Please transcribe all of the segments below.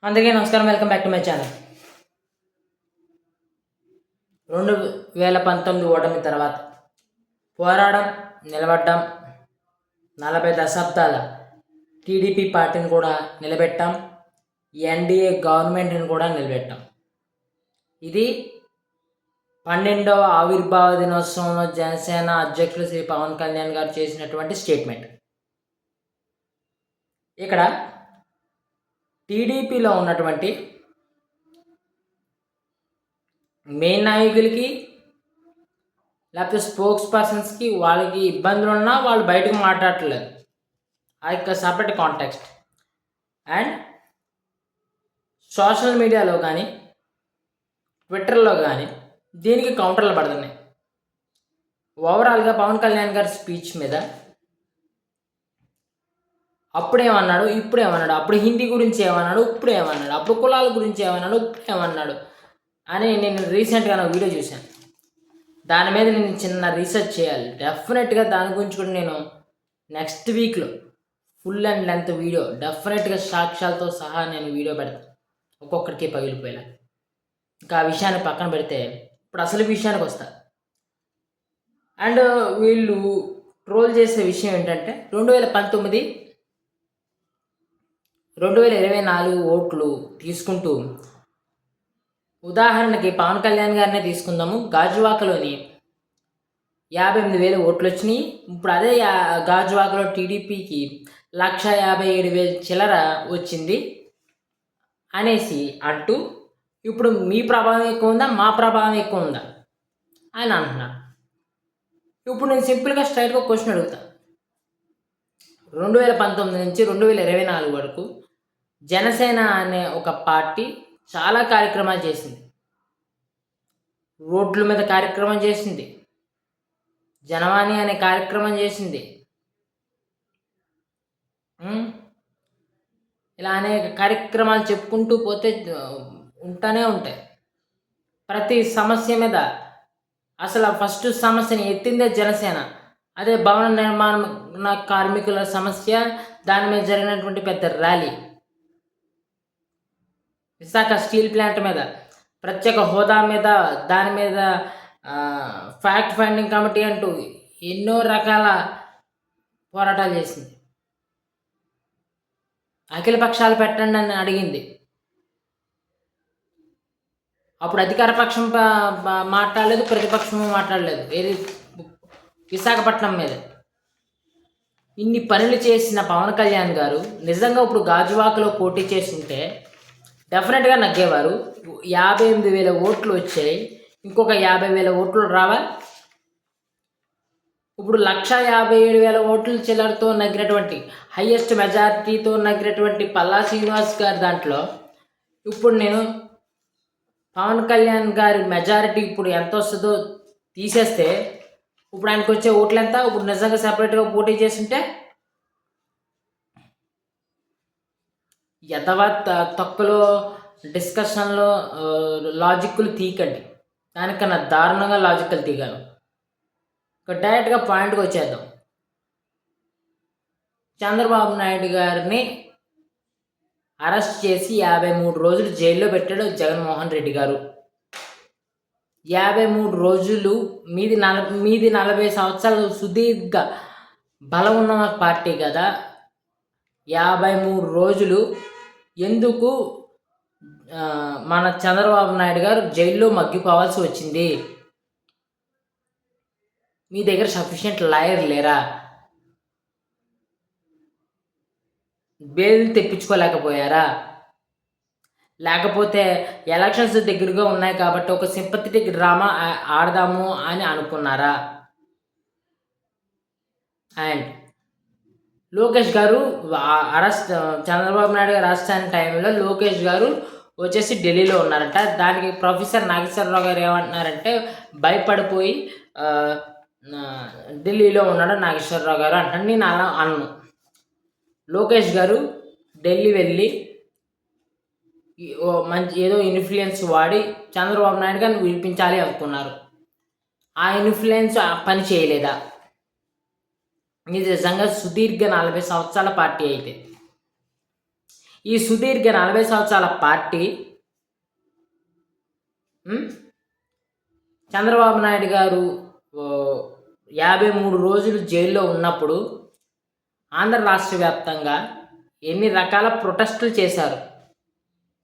అందరికీ నమస్కారం. Welcome back to my channel. 2019 ఓటమి తర్వాత పోరాడం, నిలబడ్డాం. 40 దశాబ్దాల టీడీపీ పార్టీని కూడా నిలబెట్టాం. ఎన్డీఏ గవర్నమెంట్ని కూడా నిలబెట్టాం. ఇది 12వ ఆవిర్భావ దినోత్సవంలో జనసేన అధ్యక్షులు శ్రీ పవన్ కళ్యాణ్ గారు చేసినటువంటి స్టేట్మెంట్. ఇక్కడ టీడీపీలో ఉన్నటువంటి మెయిన్ నాయకులకి లేకపోతే స్పోక్స్ పర్సన్స్కి వాళ్ళకి ఇబ్బందులు ఉన్నా వాళ్ళు బయటకు మాట్లాడట్లేదు. ఆ యొక్క సపరేట్ కాంటెక్స్ట్. అండ్ సోషల్ మీడియాలో కానీ ట్విట్టర్లో కానీ దీనికి కౌంటర్లు పడుతున్నాయి. ఓవరాల్గా పవన్ కళ్యాణ్ గారి స్పీచ్ మీద అప్పుడేమన్నాడు, ఇప్పుడేమన్నాడు, అప్పుడు హిందీ గురించి ఏమన్నాడు, ఇప్పుడు ఏమన్నాడు, అప్పుడు కులాల గురించి ఏమన్నాడు, ఇప్పుడు ఏమన్నాడు అని నేను రీసెంట్గా నా వీడియో చూశాను. దాని మీద నేను చిన్న రీసెర్చ్ చేయాలి. డెఫినెట్గా దాని గురించి కూడా నేను నెక్స్ట్ వీక్లో ఫుల్ అండ్ లెంత్ వీడియో డెఫినెట్గా సాక్ష్యాలతో సహా నేను వీడియో పెడతాను, ఒక్కొక్కరికి పగిలిపోయేలా. ఇంకా ఆ విషయాన్ని పక్కన పెడితే ఇప్పుడు అసలు విషయానికి వస్తా. అండ్ వీళ్ళు ట్రోల్ చేసే విషయం ఏంటంటే 2019 2024 ఓట్లు తీసుకుంటూ, ఉదాహరణకి పవన్ కళ్యాణ్ గారినే తీసుకుందాము. గాజువాకలోని 58,000 ఓట్లు వచ్చినాయి. ఇప్పుడు అదే గాజువాకలో టీడీపీకి 1,57,000 చిల్లర వచ్చింది అనేసి అంటూ, ఇప్పుడు మీ ప్రభావం ఎక్కువ ఉందా, మా ప్రభావం ఎక్కువ ఉందా అని అంటున్నాను. ఇప్పుడు నేను సింపుల్గా స్ట్రైట్గా క్వశ్చన్ అడుగుతా. 2019 నుంచి 2024 వరకు జనసేన అనే ఒక పార్టీ చాలా కార్యక్రమాలు చేసింది. రోడ్ల మీద కార్యక్రమం చేసింది, జనవాణి అనే కార్యక్రమం చేసింది. ఇలా అనేక కార్యక్రమాలు చెప్పుకుంటూ పోతే ఉంటానే ఉంటాయి. ప్రతి సమస్య మీద అసలు ఫస్ట్ సమస్యని ఎత్తిందే జనసేన. అదే భవన నిర్మాణ కార్మికుల సమస్య, దాని మీద జరిగినటువంటి పెద్ద ర్యాలీ. విశాఖ స్టీల్ ప్లాంట్ మీద, ప్రత్యేక హోదా మీద, దాని మీద ఫ్యాక్ట్ ఫైండింగ్ కమిటీ అంటూ ఎన్నో రకాల పోరాటాలు చేసింది. అఖిల పక్షాలు పెట్టండి అని అడిగింది. అప్పుడు అధికార పక్షం మాట్లాడలేదు, ప్రతిపక్షం మాట్లాడలేదు. ఏది విశాఖపట్నం మీద ఇన్ని పనులు చేసిన పవన్ కళ్యాణ్ గారు నిజంగా ఇప్పుడు గాజువాకలో పోటీ చేస్తుంటే డెఫినెట్గా నగ్గేవారు. 58,000 ఓట్లు వచ్చాయి, ఇంకొక 50,000 ఓట్లు రావాలి. ఇప్పుడు 1,57,000 ఓట్ల చిల్లరతో నగ్గినటువంటి, హయ్యెస్ట్ మెజారిటీతో నగ్గినటువంటి పల్లా శ్రీనివాస్ గారి దాంట్లో ఇప్పుడు నేను పవన్ కళ్యాణ్ గారి మెజారిటీ ఇప్పుడు ఎంత వస్తుందో తీసేస్తే ఇప్పుడు ఆయనకు వచ్చే ఓట్లు ఎంత? ఇప్పుడు నిజంగా సెపరేట్గా పోటీ చేస్తుంటే యథవా తక్కువలో డిస్కషన్లో లాజిక్లు తీయకండి, దానికన్నా దారుణంగా లాజిక్లు తీయగలను. డైరెక్ట్గా పాయింట్కి వచ్చేద్దాం. చంద్రబాబు నాయుడు గారిని అరెస్ట్ చేసి 53 రోజులు జైల్లో పెట్టాడు జగన్మోహన్ రెడ్డి గారు. 53 రోజులు మీది 40 సంవత్సరాలు సుదీర్ఘ బలం ఉన్న పార్టీ కదా. 53 రోజులు ఎందుకు మన చంద్రబాబు నాయుడు గారు జైల్లో మగ్గిపోవాల్సి వచ్చింది? మీ దగ్గర సఫిషియెంట్ లాయర్ లేరా? బెయిల్ తెప్పించుకోలేకపోయారా? లేకపోతే ఎలక్షన్స్ దగ్గరగా ఉన్నాయి కాబట్టి ఒక సింపథెటిక్ డ్రామా ఆడదాము అని అనుకున్నారా? అండ్ లోకేష్ గారు అరెస్ట్, చంద్రబాబు నాయుడు గారు అరెస్ట్ అయిన టైంలో లోకేష్ గారు వచ్చేసి ఢిల్లీలో ఉన్నారంట. దానికి ప్రొఫెసర్ నాగేశ్వరరావు గారు ఏమంటున్నారంటే, భయపడిపోయి ఢిల్లీలో ఉన్నాడు నాగేశ్వరరావు గారు అంటే నేను అలా అన్ను. లోకేష్ గారు ఢిల్లీ వెళ్ళి మంచి ఏదో ఇన్ఫ్లుయెన్స్ వాడి చంద్రబాబు నాయుడు గారిని విడిపించాలి అనుకున్నారు. ఆ ఇన్ఫ్లుయెన్స్ పని చేయలేదా? ఇది నిజంగా సుదీర్ఘ 40 సంవత్సరాల పార్టీ అయితే ఈ సుదీర్ఘ 40 సంవత్సరాల పార్టీ చంద్రబాబు నాయుడు గారు 53 రోజులు జైల్లో ఉన్నప్పుడు ఆంధ్ర రాష్ట్ర వ్యాప్తంగా ఎన్ని రకాల ప్రొటెస్టులు చేశారు.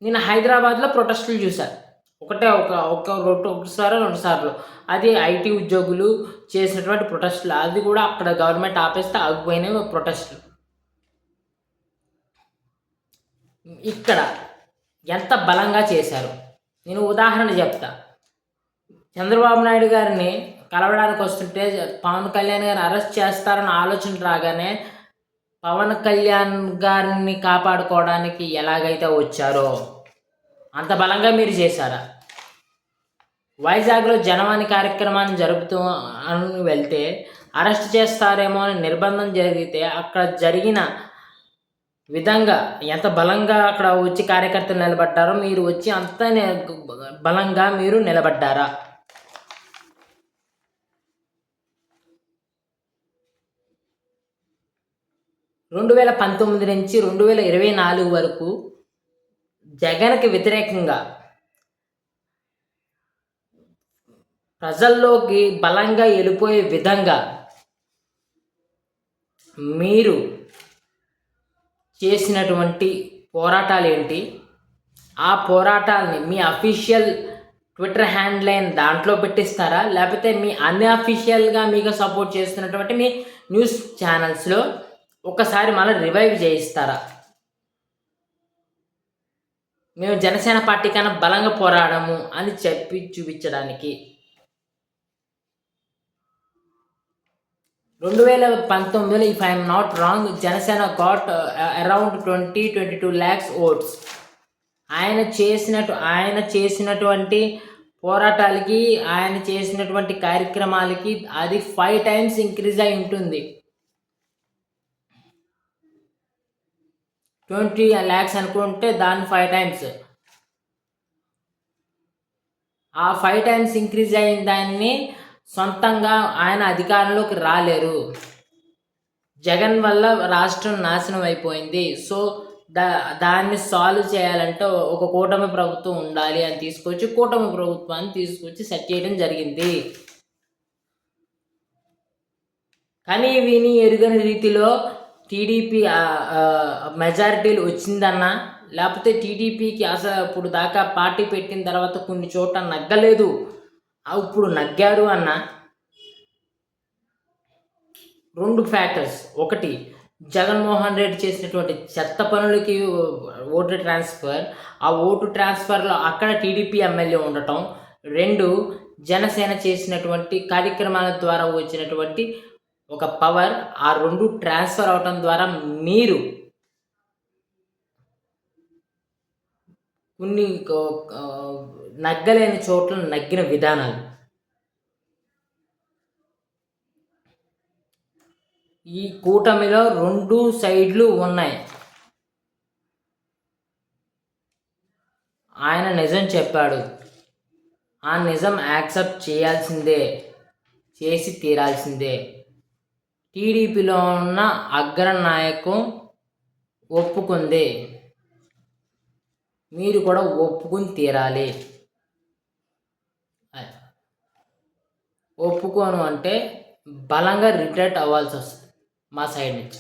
నేను హైదరాబాద్లో ప్రొటెస్టులు చూశాను. ఒకసారి 2 సార్లు. అది ఐటీ ఉద్యోగులు చేసినటువంటి ప్రొటెస్టులు. అది కూడా అక్కడ గవర్నమెంట్ ఆపేస్తే ఆగిపోయినవి ప్రొటెస్టులు. ఇక్కడ ఎంత బలంగా చేశారు. నేను ఉదాహరణ చెప్తా. చంద్రబాబు నాయుడు గారిని కలవడానికి వస్తుంటే పవన్ కళ్యాణ్ గారిని అరెస్ట్ చేస్తారని ఆలోచన రాగానే పవన్ కళ్యాణ్ గారిని కాపాడుకోవడానికి ఎలాగైతే వచ్చారో అంత బలంగా మీరు చేశారా? వైజాగ్లో జనవాణి కార్యక్రమాన్ని జరుపుతూ అని వెళ్తే అరెస్ట్ చేస్తారేమో అని నిర్బంధం జరిగితే అక్కడ జరిగిన విధంగా ఎంత బలంగా అక్కడ వచ్చి కార్యకర్తలు నిలబడ్డారో మీరు వచ్చి అంత బలంగా మీరు నిలబడ్డారా? రెండు 2019 నుంచి 2024 వరకు జగన్కి వ్యతిరేకంగా ప్రజల్లోకి బలంగా వెళ్ళిపోయే విధంగా మీరు చేసినటువంటి పోరాటాలు ఏంటి? ఆ పోరాటాలని మీ అఫీషియల్ ట్విట్టర్ హ్యాండిల్ అయిన దాంట్లో పెట్టిస్తారా? లేకపోతే మీ అన్అఫీషియల్గా మీకు సపోర్ట్ చేస్తున్నటువంటి మీ న్యూస్ ఛానల్స్లో ఒకసారి మళ్ళీ రివైవ్ చేయిస్తారా? మేము జనసేన పార్టీ కన్నా బలంగా పోరాడము అని చెప్పి చూపించడానికి 2019లో if I'm not wrong Janasena got around 22 lakhs votes. ఆయన చేసినటువంటి పోరాటాలకి, ఆయన చేసినటువంటి కార్యక్రమాలకి అది 5 times ఇంక్రీజ్ అయి ఉంటుంది. 20 lakhs అనుకుంటే దాన్ని 5 times. ఆ 5 times ఇంక్రీజ్ అయిన దాన్ని సొంతంగా ఆయన అధికారంలోకి రాలేరు. జగన్ వల్ల రాష్ట్రం నాశనం అయిపోయింది. సో దాన్ని సాల్వ్ చేయాలంటే ఒక కూటమి ప్రభుత్వం ఉండాలి అని తీసుకొచ్చి కూటమి ప్రభుత్వాన్ని తీసుకొచ్చి సెట్ చేయడం జరిగింది. కానీ విని ఎరుగని రీతిలో టీడీపీ మెజారిటీలు వచ్చిందన్నా, లేకపోతే టీడీపీకి అసలు ఇప్పుడు దాకా పార్టీ పెట్టిన తర్వాత కొన్ని చోట్ల నగ్గలేదు, ఇప్పుడు నగ్గారు అన్న 2 ఫ్యాక్టర్స్. ఒకటి, జగన్మోహన్ రెడ్డి చేసినటువంటి చెత్త పనులకి ఓటు ట్రాన్స్ఫర్, ఆ ఓటు ట్రాన్స్ఫర్లో అక్కడ టీడీపీ ఎమ్మెల్యే ఉండటం. 2, జనసేన చేసినటువంటి కార్యక్రమాల ద్వారా వచ్చినటువంటి ఒక పవర్. ఆ 2 ట్రాన్స్ఫర్ అవటం ద్వారా మీరు కొన్ని నగ్గలేని చోట్ల నగ్గిన విధానాలు. ఈ కూటమిలో 2 సైడ్లు ఉన్నాయి. ఆయన నిజం చెప్పాడు, ఆ నిజం యాక్సెప్ట్ చేయాల్సిందే, చేసి తీరాల్సిందే. టీడీపీలో ఉన్న అగ్రనాయకం ఒప్పుకుంది, మీరు కూడా ఒప్పుకుని తీరాలి. ఒప్పుకోను అంటే బలంగా రిగ్రెట్ అవ్వాల్సి వస్తుంది మా సైడ్ నుంచి.